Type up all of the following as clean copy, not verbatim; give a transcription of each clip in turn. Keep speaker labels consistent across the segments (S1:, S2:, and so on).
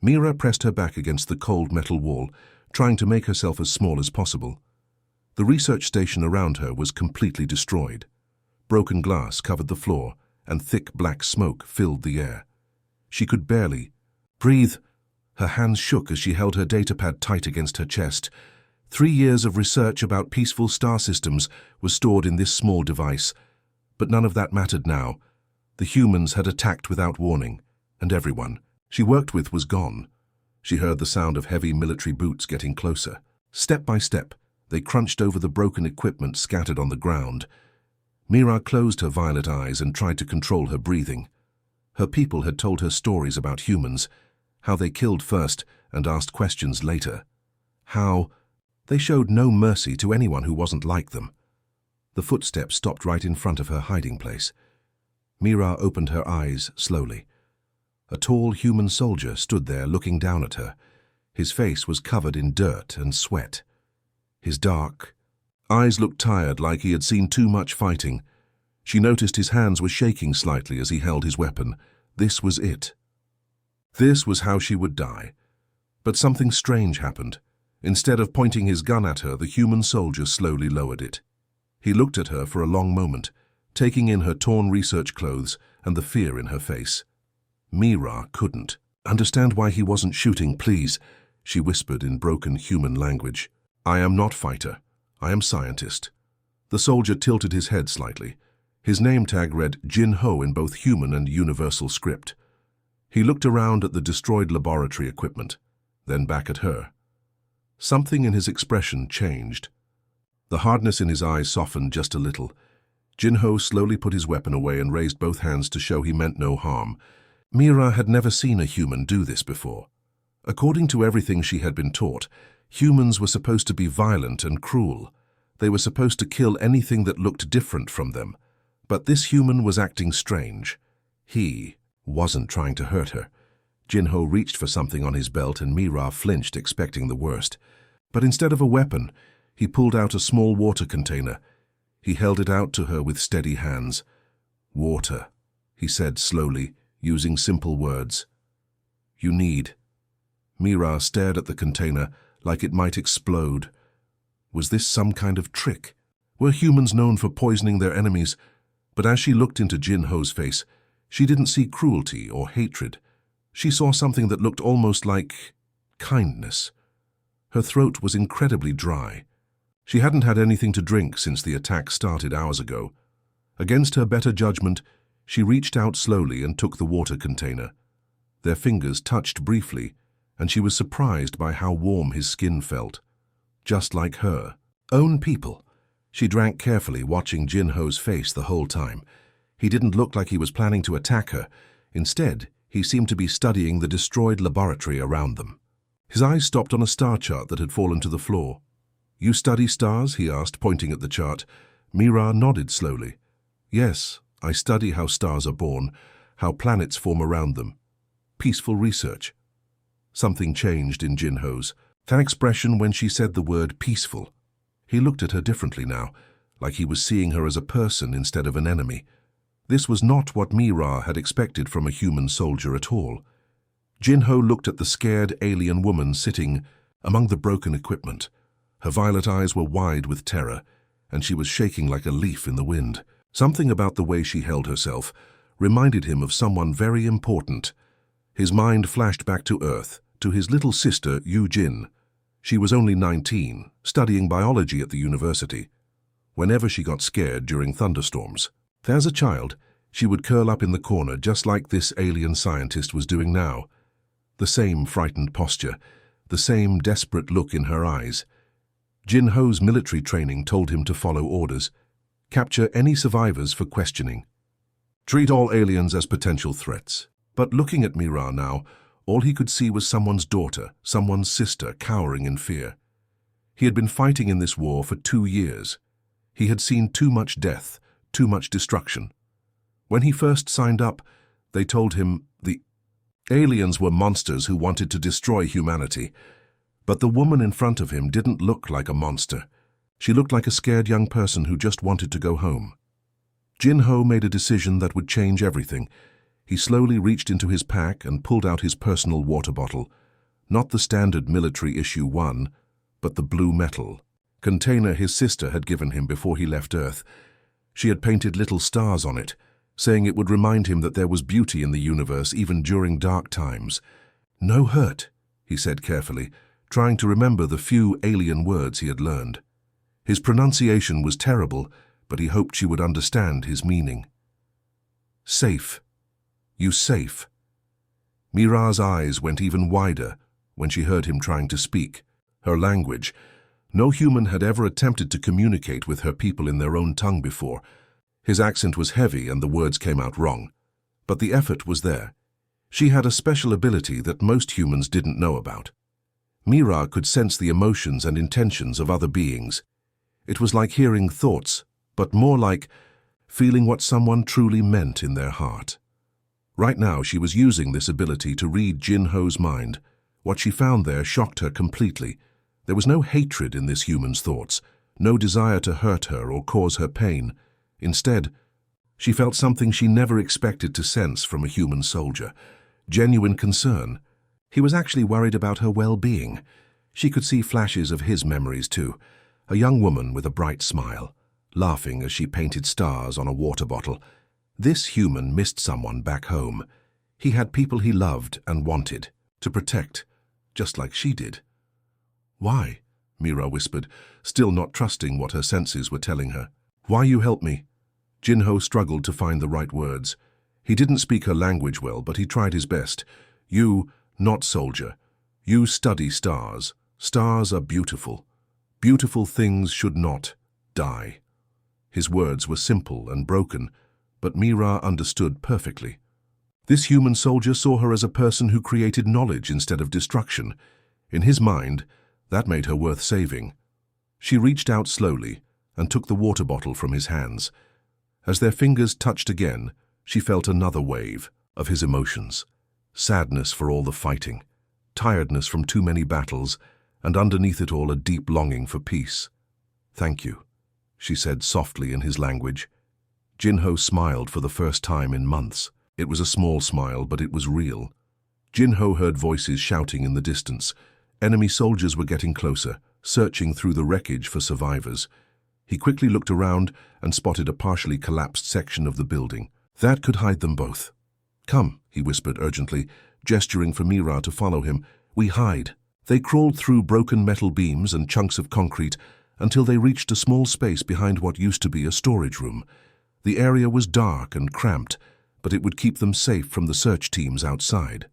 S1: Mira pressed her back against the cold metal wall, trying to make herself as small as possible. The research station around her was completely destroyed. Broken glass covered the floor, and thick black smoke filled the air. She could barely breathe. Her hands shook as she held her datapad tight against her chest. 3 years of research about peaceful star systems was stored in this small device, but none of that mattered now. The humans had attacked without warning, and everyone she worked with was gone. She heard the sound of heavy military boots getting closer. Step by step, they crunched over the broken equipment scattered on the ground. Mira closed her violet eyes and tried to control her breathing. Her people had told her stories about humans, how they killed first and asked questions later. How they showed no mercy to anyone who wasn't like them. The footsteps stopped right in front of her hiding place. Mira opened her eyes slowly. A tall human soldier stood there looking down at her. His face was covered in dirt and sweat. His dark eyes looked tired, like he had seen too much fighting. She noticed his hands were shaking slightly as he held his weapon. This was it. This was how she would die. But something strange happened. Instead of pointing his gun at her, the human soldier slowly lowered it. He looked at her for a long moment, taking in her torn research clothes and the fear in her face. Mira couldn't understand why he wasn't shooting. "Please," she whispered in broken human language. "I am not fighter. I am scientist." The soldier tilted his head slightly. His name tag read Jin Ho in both human and universal script. He looked around at the destroyed laboratory equipment, then back at her. Something in his expression changed. The hardness in his eyes softened just a little. Jin Ho slowly put his weapon away and raised both hands to show he meant no harm. Mira had never seen a human do this before. According to everything she had been taught, humans were supposed to be violent and cruel. They were supposed to kill anything that looked different from them. But this human was acting strange. He wasn't trying to hurt her. Jin Ho reached for something on his belt and Mira flinched, expecting the worst. But instead of a weapon, he pulled out a small water container. He held it out to her with steady hands. "Water," he said slowly, using simple words. "You need." Mira stared at the container like it might explode. Was this some kind of trick? Were humans known for poisoning their enemies? But as she looked into Jin Ho's face, she didn't see cruelty or hatred. She saw something that looked almost like kindness. Her throat was incredibly dry. She hadn't had anything to drink since the attack started hours ago. Against her better judgment, she reached out slowly and took the water container. Their fingers touched briefly, and she was surprised by how warm his skin felt. Just like her own people. She drank carefully, watching Jin Ho's face the whole time. He didn't look like he was planning to attack her. Instead, he seemed to be studying the destroyed laboratory around them. His eyes stopped on a star chart that had fallen to the floor. "You study stars?" he asked, pointing at the chart. Mira nodded slowly. "Yes, I study how stars are born, how planets form around them. Peaceful research." Something changed in Jin Ho's expression when she said the word peaceful. He looked at her differently now, like he was seeing her as a person instead of an enemy. This was not what Mira had expected from a human soldier at all. Jin Ho looked at the scared alien woman sitting among the broken equipment. Her violet eyes were wide with terror, and she was shaking like a leaf in the wind. Something about the way she held herself reminded him of someone very important. His mind flashed back to Earth, to his little sister, Yu Jin. She was only 19, studying biology at the university. Whenever she got scared during thunderstorms, as a child, she would curl up in the corner just like this alien scientist was doing now. The same frightened posture, the same desperate look in her eyes. Jin Ho's military training told him to follow orders. Capture any survivors for questioning. Treat all aliens as potential threats. But looking at Mira now, all he could see was someone's daughter, someone's sister, cowering in fear. He had been fighting in this war for 2 years. He had seen too much death, too much destruction. When he first signed up, they told him the aliens were monsters who wanted to destroy humanity. But the woman in front of him didn't look like a monster. She looked like a scared young person who just wanted to go home. Jin Ho made a decision that would change everything. He slowly reached into his pack and pulled out his personal water bottle. Not the standard military issue one, but the blue metal container his sister had given him before he left Earth. She had painted little stars on it, saying it would remind him that there was beauty in the universe even during dark times. "No hurt," he said carefully, trying to remember the few alien words he had learned. His pronunciation was terrible, but he hoped she would understand his meaning. "Safe. You safe." Mira's eyes went even wider when she heard him trying to speak her language. No human had ever attempted to communicate with her people in their own tongue before. His accent was heavy and the words came out wrong. But the effort was there. She had a special ability that most humans didn't know about. Mira could sense the emotions and intentions of other beings. It was like hearing thoughts, but more like feeling what someone truly meant in their heart. Right now she was using this ability to read Jin-Ho's mind. What she found there shocked her completely. There was no hatred in this human's thoughts, no desire to hurt her or cause her pain. Instead, she felt something she never expected to sense from a human soldier: genuine concern. He was actually worried about her well-being. She could see flashes of his memories too. A young woman with a bright smile, laughing as she painted stars on a water bottle. This human missed someone back home. He had people he loved and wanted to protect, just like she did. "Why?" Mira whispered, still not trusting what her senses were telling her. "Why you help me?" Jin-Ho struggled to find the right words. He didn't speak her language well, but he tried his best. "You, not soldier. You study stars. Stars are beautiful. Beautiful things should not die." His words were simple and broken, but Mira understood perfectly. This human soldier saw her as a person who created knowledge instead of destruction. In his mind, that made her worth saving. She reached out slowly and took the water bottle from his hands. As their fingers touched again, she felt another wave of his emotions. Sadness for all the fighting, tiredness from too many battles, and underneath it all a deep longing for peace. "Thank you," she said softly in his language. Jin-Ho smiled for the first time in months. It was a small smile, but it was real. Jin-Ho heard voices shouting in the distance. Enemy soldiers were getting closer, searching through the wreckage for survivors. He quickly looked around and spotted a partially collapsed section of the building. That could hide them both. "Come," he whispered urgently, gesturing for Mira to follow him. "We hide." They crawled through broken metal beams and chunks of concrete until they reached a small space behind what used to be a storage room. The area was dark and cramped, but it would keep them safe from the search teams outside.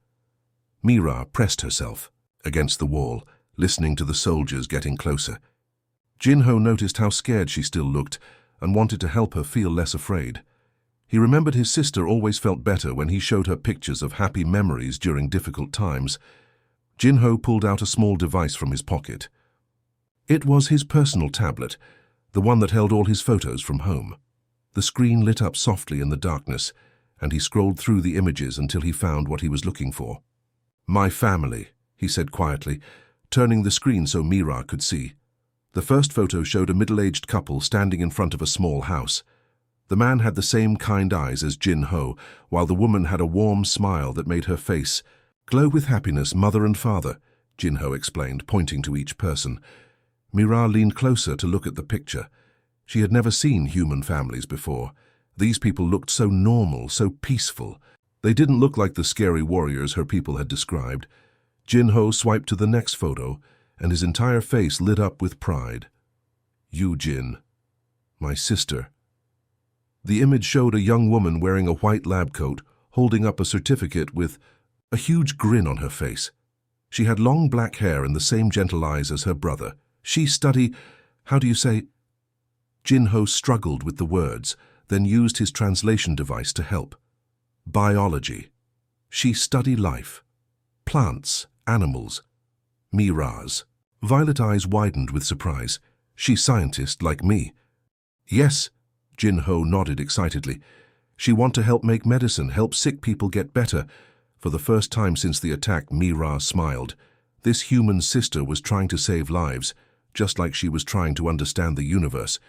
S1: Mira pressed herself against the wall, listening to the soldiers getting closer. Jin-Ho noticed how scared she still looked and wanted to help her feel less afraid. He remembered his sister always felt better when he showed her pictures of happy memories during difficult times. Jin-Ho pulled out a small device from his pocket. It was his personal tablet, the one that held all his photos from home. The screen lit up softly in the darkness, and he scrolled through the images until he found what he was looking for. "My family," he said quietly, turning the screen so Mira could see. The first photo showed a middle-aged couple standing in front of a small house. The man had the same kind eyes as Jin-Ho, while the woman had a warm smile that made her face glow with happiness. "Mother and father," Jin-Ho explained, pointing to each person. Mira leaned closer to look at the picture. She had never seen human families before. These people looked so normal, so peaceful. They didn't look like the scary warriors her people had described. Jin-Ho swiped to the next photo, and his entire face lit up with pride. "You, Jin. My sister." The image showed a young woman wearing a white lab coat, holding up a certificate with a huge grin on her face. She had long black hair and the same gentle eyes as her brother. "She study, how do you say?" Jin-Ho struggled with the words, then used his translation device to help. "Biology. She study life. Plants, animals. Miras." Violet eyes widened with surprise. "She scientist like me." "Yes," Jin-Ho nodded excitedly. "She want to help make medicine, help sick people get better." For the first time since the attack, Mira smiled. This human sister was trying to save lives, just like she was trying to understand the universe,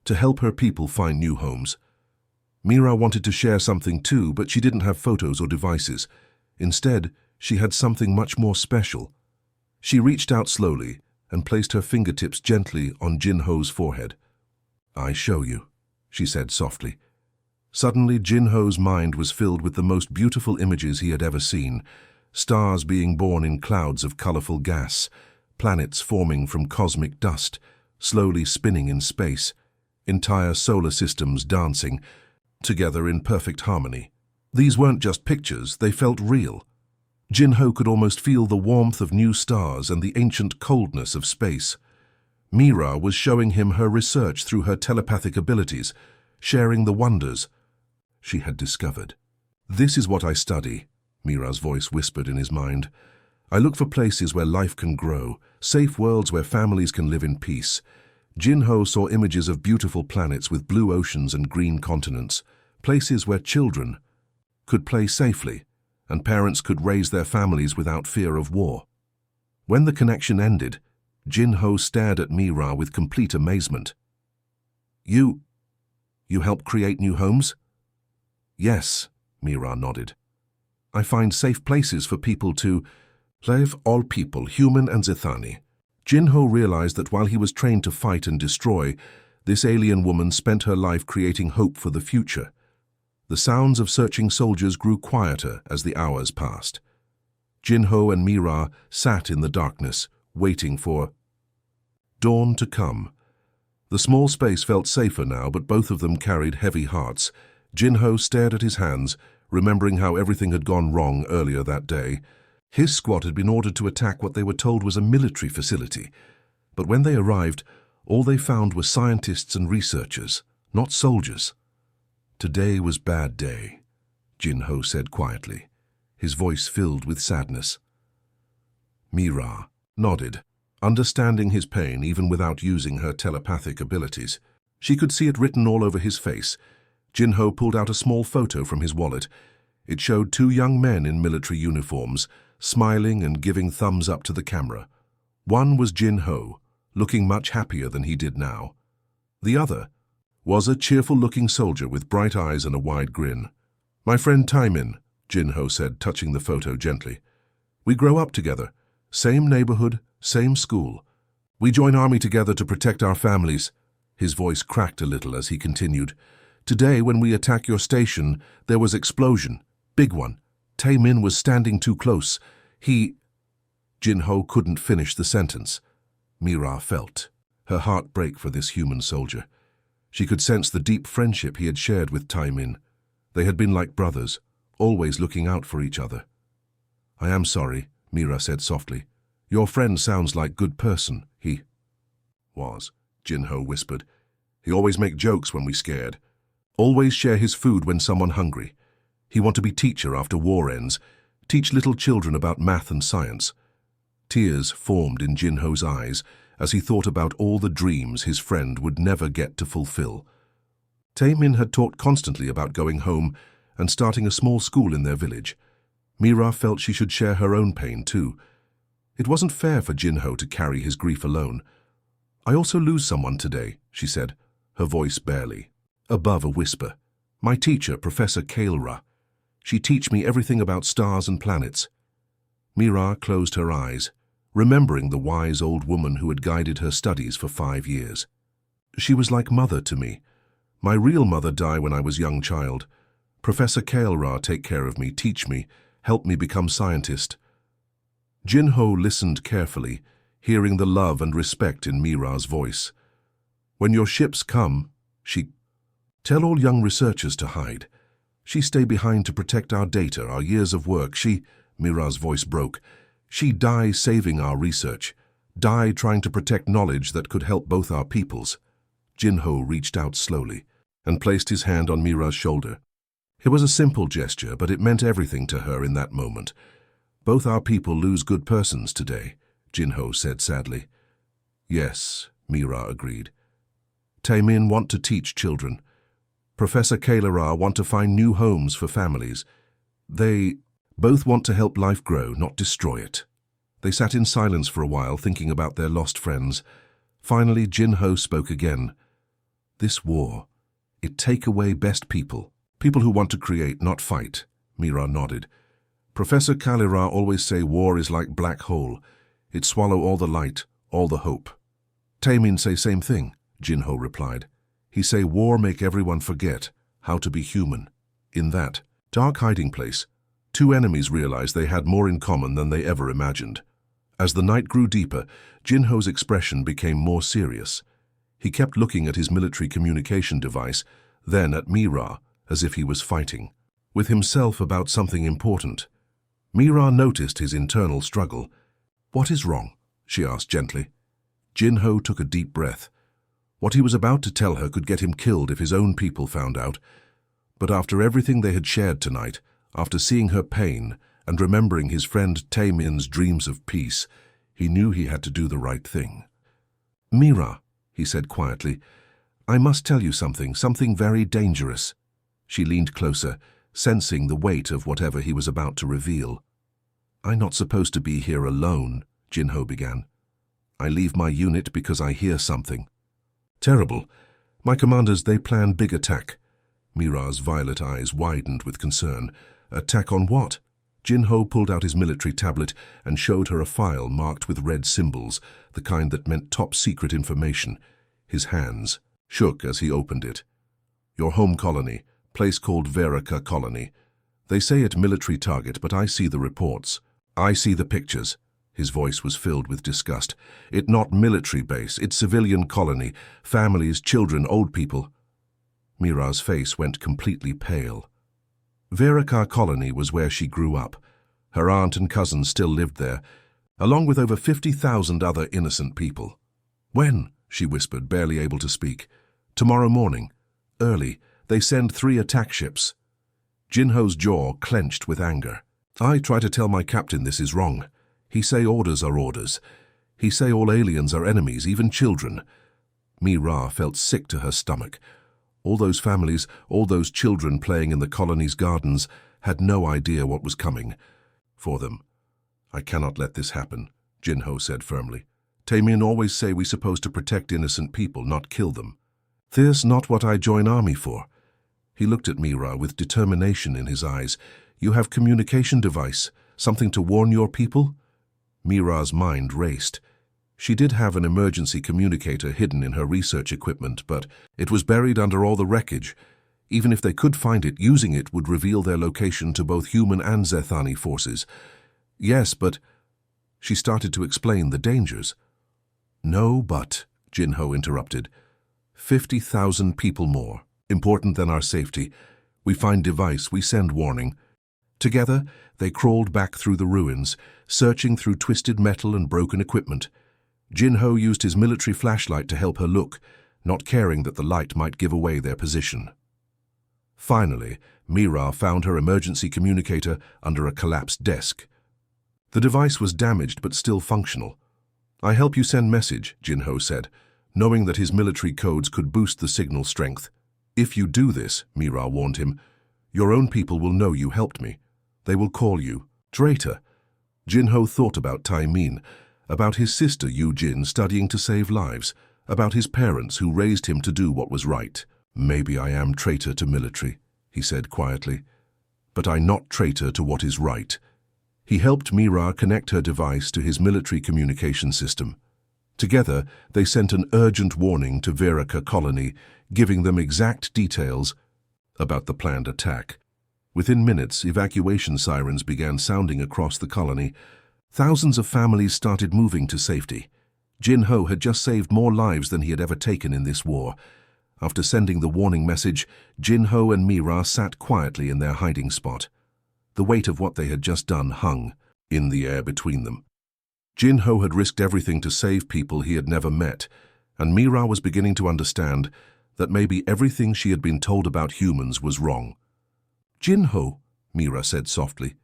S1: to help her people find new homes. Mira wanted to share something too, but she didn't have photos or devices. Instead, she had something much more special. She reached out slowly and placed her fingertips gently on Jinho's forehead. "I show you," she said softly. Suddenly, Jinho's mind was filled with the most beautiful images he had ever seen. Stars being born in clouds of colorful gas, planets forming from cosmic dust, slowly spinning in space, entire solar systems dancing together in perfect harmony. These weren't just pictures, they felt real. Jinho could almost feel the warmth of new stars and the ancient coldness of space. Mira was showing him her research through her telepathic abilities, sharing the wonders she had discovered. "This is what I study," Mira's voice whispered in his mind. "I look for places where life can grow, safe worlds where families can live in peace." Jinho saw images of beautiful planets with blue oceans and green continents, places where children could play safely and parents could raise their families without fear of war. When the connection ended, Jinho stared at Mira with complete amazement. You help create new homes?" "Yes," Mira nodded. "I find safe places for people to live, all people, human and Zethani." Jinho realized that while he was trained to fight and destroy, this alien woman spent her life creating hope for the future. The sounds of searching soldiers grew quieter as the hours passed. Jinho and Mira sat in the darkness, waiting for dawn to come. The small space felt safer now, but both of them carried heavy hearts. Jinho stared at his hands, remembering how everything had gone wrong earlier that day. His squad had been ordered to attack what they were told was a military facility. But when they arrived, all they found were scientists and researchers, not soldiers. "Today was bad day," Jinho said quietly, his voice filled with sadness. Mira nodded, understanding his pain even without using her telepathic abilities. She could see it written all over his face. Jinho pulled out a small photo from his wallet. It showed two young men in military uniforms, smiling and giving thumbs up to the camera. One was Jinho, looking much happier than he did now. The other was a cheerful-looking soldier with bright eyes and a wide grin. "My friend Taimin," Jinho said, touching the photo gently. "We grow up together. Same neighborhood, same school. We join army together to protect our families." His voice cracked a little as he continued. "Today, when we attack your station, there was explosion. Big one. Taemin was standing too close. Jinho couldn't finish the sentence. Mira felt her heart break for this human soldier. She could sense the deep friendship he had shared with Taemin. They had been like brothers, always looking out for each other. "I am sorry," Mira said softly. "Your friend sounds like a good person." "He was," Jinho whispered. "He always make jokes when we scared. Always share his food when someone hungry. He want to be teacher after war ends, teach little children about math and science." Tears formed in Jinho's eyes as he thought about all the dreams his friend would never get to fulfill. Taemin had talked constantly about going home and starting a small school in their village. Mira felt she should share her own pain too. It wasn't fair for Jinho to carry his grief alone. "I also lose someone today," she said, her voice barely above a whisper. "My teacher, Professor Kaelra. She teach me everything about stars and planets." Mira closed her eyes, remembering the wise old woman who had guided her studies for 5 years. "She was like mother to me. My real mother died when I was a young child. Professor Kaelra take care of me, teach me, help me become scientist." Jinho listened carefully, hearing the love and respect in Mira's voice. "When your ships come, tell all young researchers to hide. She stay behind to protect our data, our years of work. Mira's voice broke. She die saving our research, die trying to protect knowledge that could help both our peoples." Jinho reached out slowly and placed his hand on Mira's shoulder. It was a simple gesture, but it meant everything to her in that moment. "Both our people lose good persons today," Jinho said sadly. "Yes," Mira agreed. "Taemin want to teach children. Professor Kaelra want to find new homes for families. They both want to help life grow, not destroy it." They sat in silence for a while, thinking about their lost friends. Finally, Jinho spoke again. "This war, it take away best people, People who want to create, not fight, Mira nodded. Professor Kalira always say war is like black hole. It swallow all the light, all the hope. Taemin say same thing, Jinho replied. He say war make everyone forget how to be human. In that dark hiding place, two enemies realized they had more in common than they ever imagined. As the night grew deeper, Jinho's expression became more serious. He kept looking at his military communication device, then at Mira, as if he was fighting with himself about something important. Mira noticed his internal struggle. "What is wrong?" she asked gently. Jinho took a deep breath. What he was about to tell her could get him killed if his own people found out. But after everything they had shared tonight, after seeing her pain and remembering his friend Taemin's dreams of peace, he knew he had to do the right thing. "Mira," he said quietly, "I must tell you something very dangerous." She leaned closer, sensing the weight of whatever he was about to reveal. "I'm not supposed to be here alone," Jinho began. "I leave my unit because I hear something." "Terrible. My commanders, they plan big attack." Mira's violet eyes widened with concern. "Attack on what?" Jinho pulled out his military tablet and showed her a file marked with red symbols, the kind that meant top-secret information. His hands shook as he opened it. "Your home colony, place called Veraka Colony. They say it military target, but I see the reports. I see the pictures." His voice was filled with disgust. "It not military base, it's civilian colony. Families, children, old people." Mira's face went completely pale. Veraka Colony was where she grew up. Her aunt and cousins still lived there, along with over 50,000 other innocent people. "When?" she whispered, barely able to speak. "Tomorrow morning. Early. They send 3 attack ships." Jinho's jaw clenched with anger. "I try to tell my captain this is wrong. He say orders are orders. He say all aliens are enemies, even children." Mira felt sick to her stomach. All those families, all those children playing in the colony's gardens, had no idea what was coming for them. "I cannot let this happen," Jinho said firmly. "Taemin always say we supposed to protect innocent people, not kill them. This not what I join army for." He looked at Mira with determination in his eyes. "You have communication device, something to warn your people?" Mira's mind raced. She did have an emergency communicator hidden in her research equipment, but it was buried under all the wreckage. Even if they could find it, using it would reveal their location to both human and Zethani forces. "Yes, but—" She started to explain the dangers. "No, but," Jinho interrupted. 50,000 people more. Important than our safety. We find device, we send warning." Together, they crawled back through the ruins, searching through twisted metal and broken equipment. Jinho used his military flashlight to help her look, not caring that the light might give away their position. Finally, Mira found her emergency communicator under a collapsed desk. The device was damaged but still functional. "I help you send message," Jinho said, knowing that his military codes could boost the signal strength. "If you do this," Mira warned him, "your own people will know you helped me. They will call you traitor." Jinho thought about Taemin, about his sister Yu-Jin studying to save lives, about his parents who raised him to do what was right. "Maybe I am traitor to military," he said quietly, "but I not traitor to what is right." He helped Mira connect her device to his military communication system. Together, they sent an urgent warning to Veraka Colony, giving them exact details about the planned attack. Within minutes, evacuation sirens began sounding across the colony. Thousands of families started moving to safety. Jinho had just saved more lives than he had ever taken in this war. After sending the warning message, Jinho and Mira sat quietly in their hiding spot. The weight of what they had just done hung in the air between them. Jinho had risked everything to save people he had never met, and Mira was beginning to understand that maybe everything she had been told about humans was wrong. "Jinho," Mira said softly,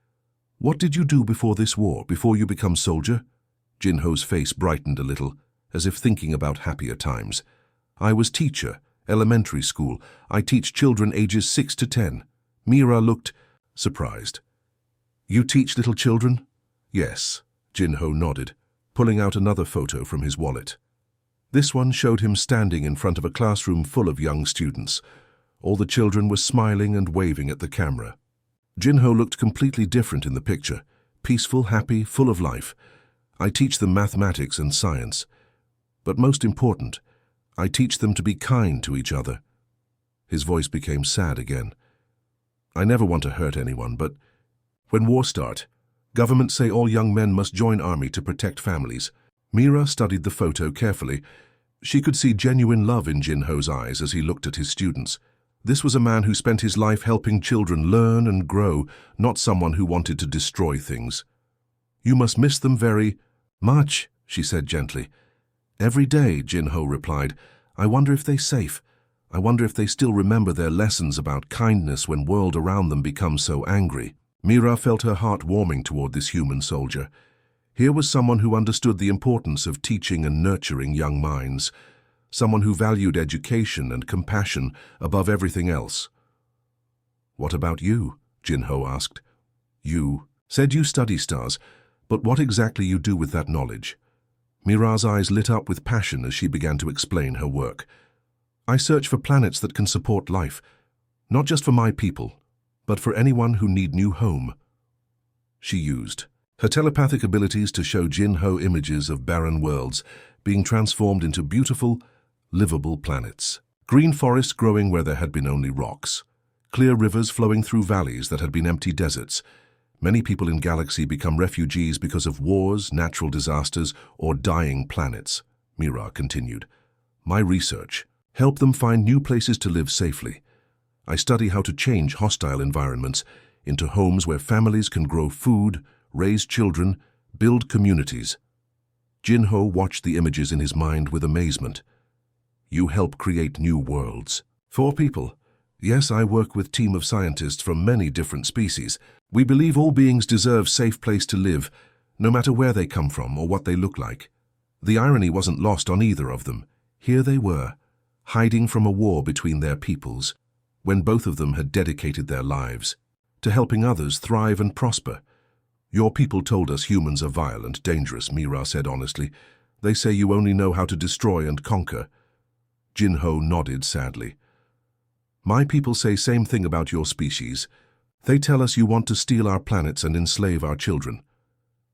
S1: "what did you do before this war, before you become soldier?" Jinho's face brightened a little, as if thinking about happier times. "I was teacher, elementary school. I teach children ages 6 to 10. Mira looked surprised. "You teach little children?" "Yes," Jinho nodded, pulling out another photo from his wallet. This one showed him standing in front of a classroom full of young students. All the children were smiling and waving at the camera. Jinho looked completely different in the picture, peaceful, happy, full of life. I teach them mathematics and science. But most important, I teach them to be kind to each other. His voice became sad again. I never want to hurt anyone, but when war starts, governments say all young men must join army to protect families. Mira studied the photo carefully. She could see genuine love in Jinho's eyes as he looked at his students. This was a man who spent his life helping children learn and grow, not someone who wanted to destroy things. You must miss them very much, she said gently. Every day, Jinho replied. I wonder if they're safe. I wonder if they still remember their lessons about kindness when the world around them becomes so angry. Mira felt her heart warming toward this human soldier. Here was someone who understood the importance of teaching and nurturing young minds, someone who valued education and compassion above everything else. What about you? Jinho asked. You said you study stars, but what exactly you do with that knowledge? Mira's eyes lit up with passion as she began to explain her work. I search for planets that can support life, not just for my people, but for anyone who need new home. She used her telepathic abilities to show Jinho images of barren worlds being transformed into beautiful, livable planets. Green forests growing where there had been only rocks. Clear rivers flowing through valleys that had been empty deserts. Many people in galaxy become refugees because of wars, natural disasters, or dying planets. Mira continued. My research help them find new places to live safely. I study how to change hostile environments into homes where families can grow food, raise children, build communities. Jinho watched the images in his mind with amazement. You help create new worlds. For people. Yes, I work with a team of scientists from many different species. We believe all beings deserve a safe place to live, no matter where they come from or what they look like. The irony wasn't lost on either of them. Here they were, hiding from a war between their peoples, when both of them had dedicated their lives to helping others thrive and prosper. Your people told us humans are vile and dangerous, Mira said honestly. They say you only know how to destroy and conquer. Jinho nodded sadly. My people say same thing about your species. They tell us you want to steal our planets and enslave our children.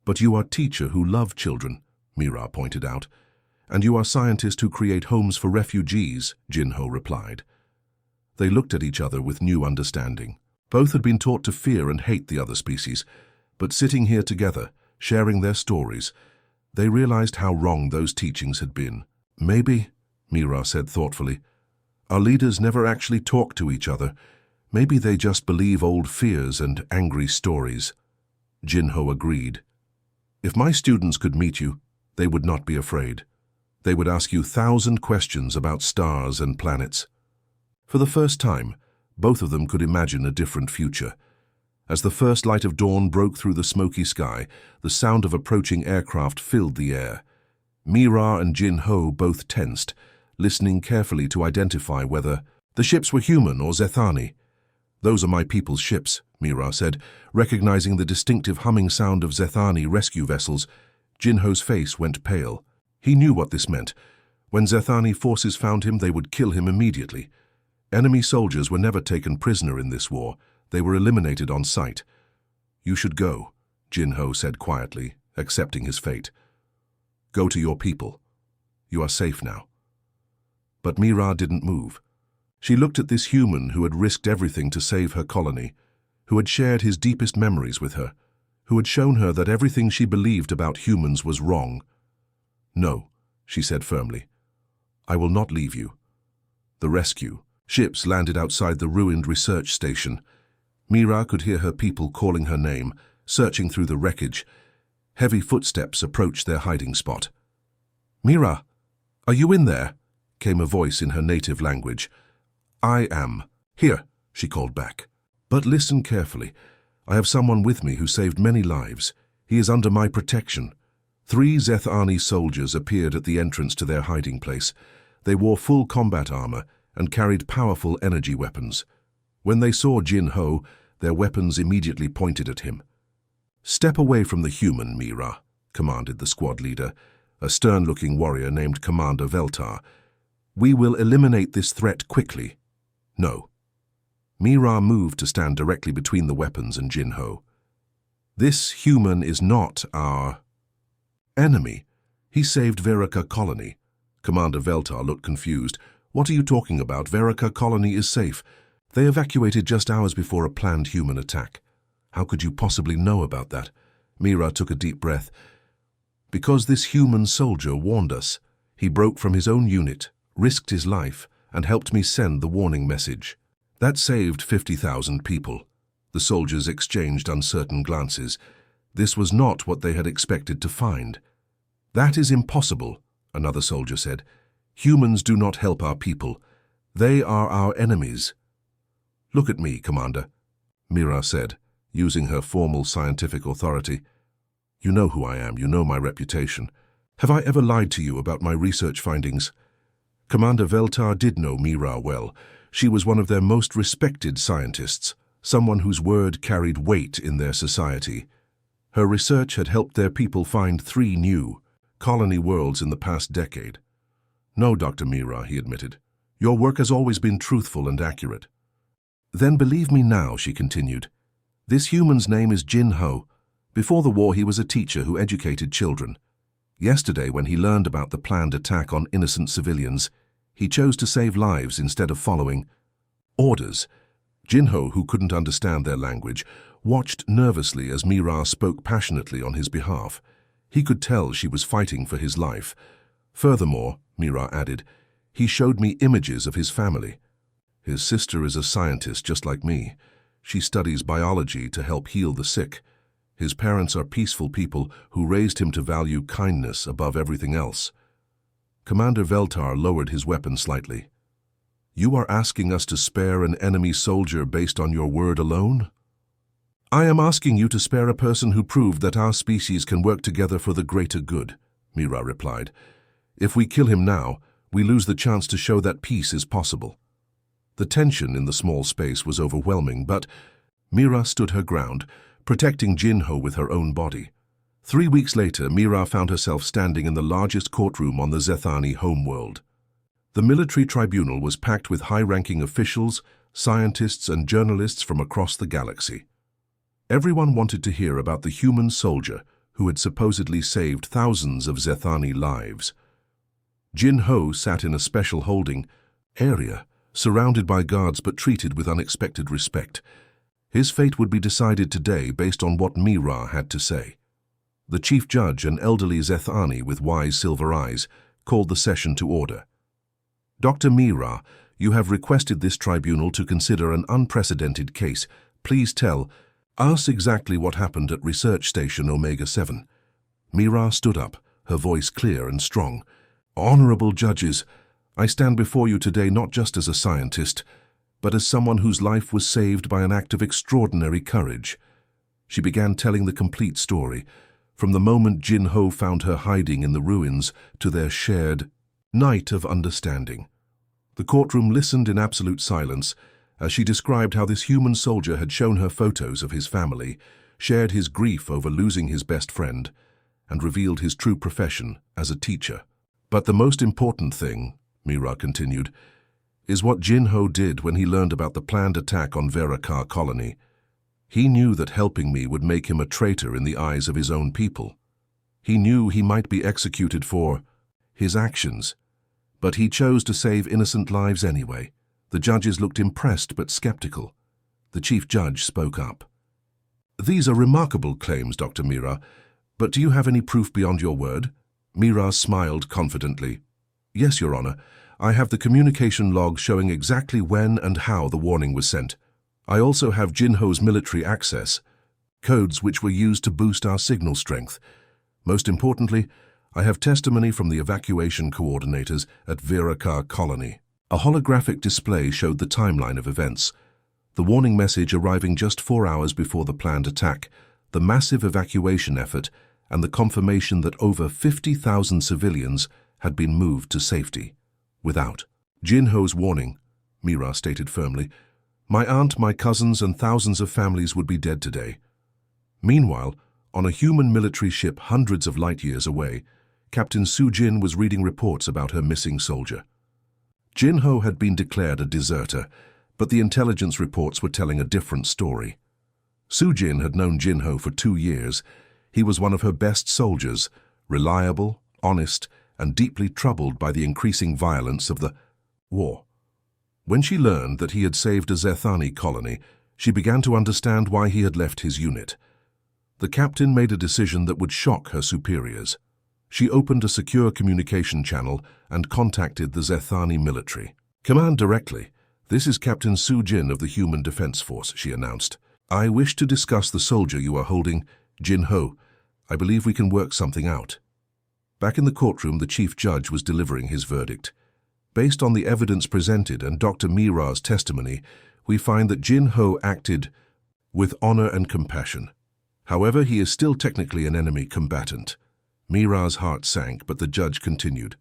S1: But you are teacher who love children, Mira pointed out. And you are scientists who create homes for refugees, Jinho replied. They looked at each other with new understanding. Both had been taught to fear and hate the other species, but sitting here together, sharing their stories, they realized how wrong those teachings had been. Maybe, Mira said thoughtfully, our leaders never actually talk to each other. Maybe they just believe old fears and angry stories. Jinho agreed. If my students could meet you, they would not be afraid. They would ask you 1,000 questions about stars and planets. For the first time, both of them could imagine a different future. As the first light of dawn broke through the smoky sky, the sound of approaching aircraft filled the air. Mira and Jinho both tensed, listening carefully to identify whether the ships were human or Zethani. Those are my people's ships, Mira said, recognizing the distinctive humming sound of Zethani rescue vessels. Jinho's face went pale. He knew what this meant. When Zethani forces found him, they would kill him immediately. Enemy soldiers were never taken prisoner in this war. They were eliminated on sight. You should go, Jinho said quietly, accepting his fate. Go to your people. You are safe now. But Mira didn't move. She looked at this human who had risked everything to save her colony, who had shared his deepest memories with her, who had shown her that everything she believed about humans was wrong. No, she said firmly. I will not leave you. The rescue. Ships landed outside the ruined research station. Mira could hear her people calling her name, searching through the wreckage. Heavy footsteps approached their hiding spot. Mira, are you in there? Came a voice in her native language. I am. Here, she called back. But listen carefully. I have someone with me who saved many lives. He is under my protection. 3 Zethani soldiers appeared at the entrance to their hiding place. They wore full combat armor and carried powerful energy weapons. When they saw Jinho, their weapons immediately pointed at him. Step away from the human, Mira, commanded the squad leader, a stern-looking warrior named Commander Veltar. We will eliminate this threat quickly. No, Mira moved to stand directly between the weapons and Jin-Ho. "This human is not our enemy. He saved Veraka Colony." Commander Veltar looked confused. "What are you talking about? Veraka Colony is safe. They evacuated just hours before a planned human attack." "How could you possibly know about that?" Mira took a deep breath. "Because this human soldier warned us. He broke from his own unit, risked his life, and helped me send the warning message. That saved 50,000 people." The soldiers exchanged uncertain glances. This was not what they had expected to find. "That is impossible," another soldier said. "Humans do not help our people. They are our enemies." "Look at me, Commander," Mira said, using her formal scientific authority. "You know who I am, you know my reputation. Have I ever lied to you about my research findings?" Commander Veltar did know Mira well. She was one of their most respected scientists, someone whose word carried weight in their society. Her research had helped their people find 3 new colony worlds in the past decade. "No, Dr. Mira," he admitted. "Your work has always been truthful and accurate." "Then believe me now," she continued. "This human's name is Jin-Ho. Before the war, he was a teacher who educated children. Yesterday, when he learned about the planned attack on innocent civilians, he chose to save lives instead of following orders." Jin-Ho, who couldn't understand their language, watched nervously as Mira spoke passionately on his behalf. He could tell she was fighting for his life. "Furthermore," Mira added, "he showed me images of his family. His sister is a scientist just like me. She studies biology to help heal the sick. His parents are peaceful people who raised him to value kindness above everything else." Commander Veltar lowered his weapon slightly. "You are asking us to spare an enemy soldier based on your word alone?" "I am asking you to spare a person who proved that our species can work together for the greater good," Mira replied. "If we kill him now, we lose the chance to show that peace is possible." The tension in the small space was overwhelming, but Mira stood her ground, protecting Jin-Ho with her own body. 3 weeks later, Mira found herself standing in the largest courtroom on the Zethani homeworld. The military tribunal was packed with high-ranking officials, scientists, and journalists from across the galaxy. Everyone wanted to hear about the human soldier who had supposedly saved thousands of Zethani lives. Jin-Ho sat in a special holding area, surrounded by guards but treated with unexpected respect. His fate would be decided today based on what Mira had to say. The chief judge, an elderly Zethani with wise silver eyes, called the session to order. "Dr. Mira, you have requested this tribunal to consider an unprecedented case. Please tell us exactly what happened at Research Station Omega-7. Mira stood up, her voice clear and strong. "Honorable judges, I stand before you today not just as a scientist, but as someone whose life was saved by an act of extraordinary courage." She began telling the complete story, from the moment Jin-Ho found her hiding in the ruins to their shared night of understanding. The courtroom listened in absolute silence as she described how this human soldier had shown her photos of his family, shared his grief over losing his best friend, and revealed his true profession as a teacher. "But the most important thing," Mira continued, "is what Jin-Ho did when he learned about the planned attack on Veraka Colony. He knew that helping me would make him a traitor in the eyes of his own people. He knew he might be executed for his actions, but he chose to save innocent lives anyway." The judges looked impressed but skeptical. The chief judge spoke up. "These are remarkable claims, Dr. Mira, but do you have any proof beyond your word?" Mira smiled confidently. "Yes, Your Honor. I have the communication log showing exactly when and how the warning was sent. I also have Jin-Ho's military access codes which were used to boost our signal strength. Most importantly, I have testimony from the evacuation coordinators at Veraka Colony." A holographic display showed the timeline of events. The warning message arriving just 4 hours before the planned attack, the massive evacuation effort, and the confirmation that over 50,000 civilians had been moved to safety. Without Jin-Ho's warning, Mira stated firmly, "My aunt, my cousins, and thousands of families would be dead today." Meanwhile, on a human military ship hundreds of light years away, Captain Su-Jin was reading reports about her missing soldier. Jin-Ho had been declared a deserter, But the intelligence reports were telling a different story. Sujin had known Jinho for 2 years. He was one of her best soldiers, reliable, honest, and deeply troubled by the increasing violence of the war. When she learned that he had saved a Zethani colony, she began to understand why he had left his unit. The captain made a decision that would shock her superiors. She opened a secure communication channel and contacted the Zethani military. "Command directly. This is Captain Sujin of the Human Defense Force," she announced. "I wish to discuss the soldier you are holding, Jinho. I believe we can work something out." Back in the courtroom, the chief judge was delivering his verdict. "Based on the evidence presented and Dr. Mira's testimony, we find that Jinho acted with honor and compassion. However, he is still technically an enemy combatant." Mira's heart sank, but the judge continued.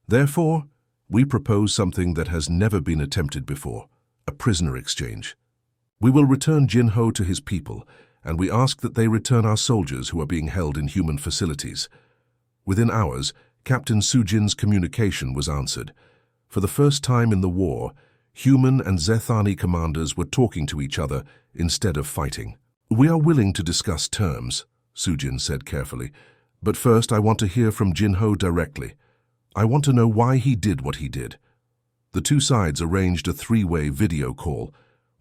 S1: "Therefore, we propose something that has never been attempted before, a prisoner exchange. We will return Jinho to his people, and we ask that they return our soldiers who are being held in human facilities." Within hours, Captain Sujin's communication was answered. For the first time in the war, human and Zethani commanders were talking to each other instead of fighting. "We are willing to discuss terms," Sujin said carefully, "but first I want to hear from Jinho directly. I want to know why he did what he did." The two sides arranged a 3-way video call.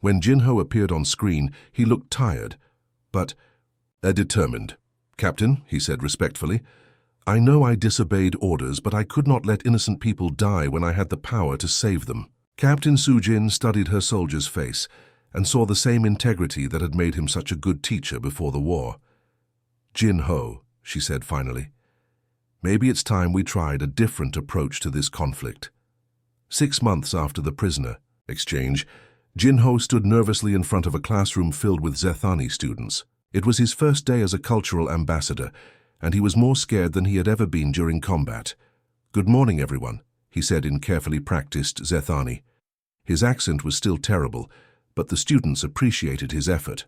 S1: When Jinho appeared on screen, he looked tired, but determined. "Captain," he said respectfully, "I know I disobeyed orders, but I could not let innocent people die when I had the power to save them." Captain Sujin studied her soldier's face and saw the same integrity that had made him such a good teacher before the war. "Jinho," she said finally, "maybe it's time we tried a different approach to this conflict." 6 months after the prisoner exchange, Jinho stood nervously in front of a classroom filled with Zethani students. It was his first day as a cultural ambassador, and he was more scared than he had ever been during combat. "Good morning, everyone," he said in carefully practiced Zethani. His accent was still terrible, but the students appreciated his effort.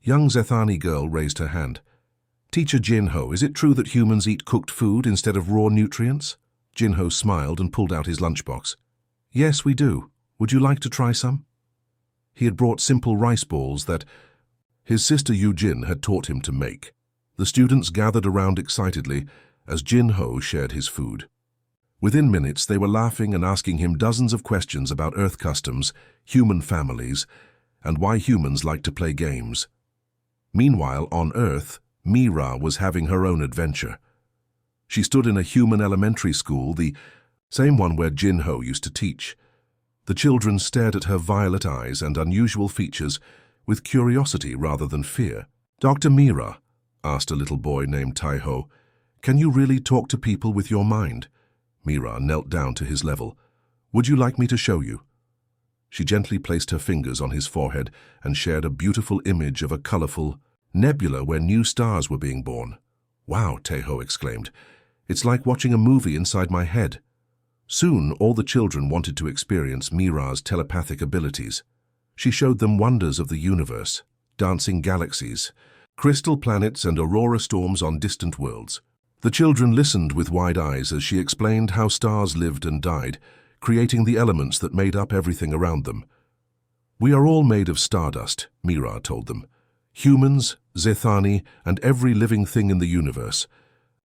S1: Young Zethani girl raised her hand. "Teacher Jinho, is it true that humans eat cooked food instead of raw nutrients?" Jinho smiled and pulled out his lunchbox. "Yes, we do. Would you like to try some?" He had brought simple rice balls that his sister Yujin had taught him to make. The students gathered around excitedly as Jinho shared his food. Within minutes, they were laughing and asking him dozens of questions about Earth customs, human families, and why humans like to play games. Meanwhile, on Earth, Mira was having her own adventure. She stood in a human elementary school, the same one where Jinho used to teach. The children stared at her violet eyes and unusual features with curiosity rather than fear. "Dr. Mira," asked a little boy named Taiho, "can you really talk to people with your mind?" Mira knelt down to his level. "Would you like me to show you?" She gently placed her fingers on his forehead and shared a beautiful image of a colorful nebula where new stars were being born. "Wow," Taiho exclaimed. "It's like watching a movie inside my head." Soon, all the children wanted to experience Mira's telepathic abilities. She showed them wonders of the universe, dancing galaxies, crystal planets and aurora storms on distant worlds. The children listened with wide eyes as she explained how stars lived and died, creating the elements that made up everything around them. "We are all made of stardust," Mira told them. "Humans, Zethani, and every living thing in the universe.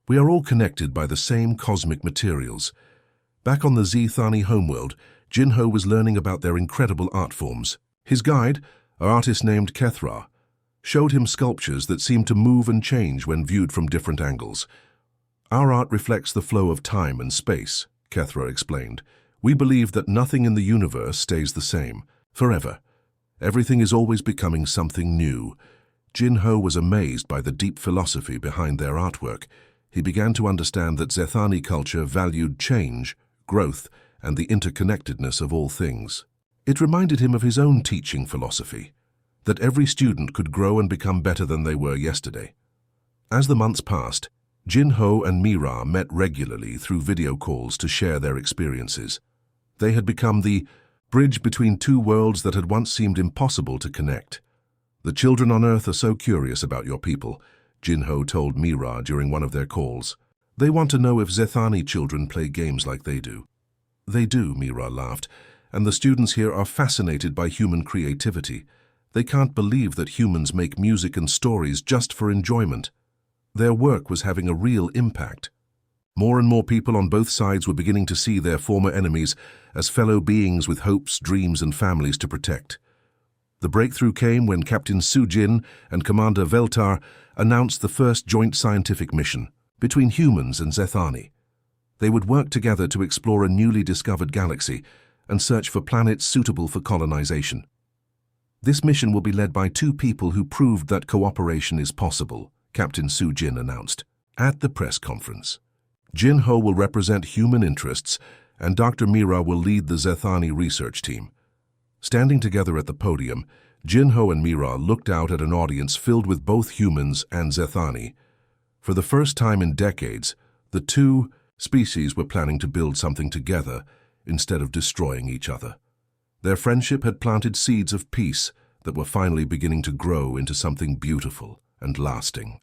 S1: We are all connected by the same cosmic materials." Back on the Zethani homeworld, Jinho was learning about their incredible art forms. His guide, an artist named Kethra, showed him sculptures that seemed to move and change when viewed from different angles. "Our art reflects the flow of time and space," Kethra explained. "We believe that nothing in the universe stays the same, forever. Everything is always becoming something new." Jinho was amazed by the deep philosophy behind their artwork. He began to understand that Zethani culture valued change, growth, and the interconnectedness of all things. It reminded him of his own teaching philosophy, that every student could grow and become better than they were yesterday. As the months passed, Jinho and Mira met regularly through video calls to share their experiences. They had become the bridge between two worlds that had once seemed impossible to connect. "The children on Earth are so curious about your people," Jinho told Mira during one of their calls. "They want to know if Zethani children play games like they do." They do, Mira laughed, and the students here are fascinated by human creativity. They can't believe that humans make music and stories just for enjoyment. Their work was having a real impact. More and more people on both sides were beginning to see their former enemies as fellow beings with hopes, dreams, and families to protect. The breakthrough came when Captain Sujin and Commander Veltar announced the first joint scientific mission between humans and Zethani. They would work together to explore a newly discovered galaxy and search for planets suitable for colonization. This mission will be led by two people who proved that cooperation is possible, Captain Sujin announced. At the press conference, Jin-Ho will represent human interests and Dr. Mira will lead the Zethani research team. Standing together at the podium, Jin-Ho and Mira looked out at an audience filled with both humans and Zethani. For the first time in decades, the two species were planning to build something together instead of destroying each other. Their friendship had planted seeds of peace that were finally beginning to grow into something beautiful and lasting.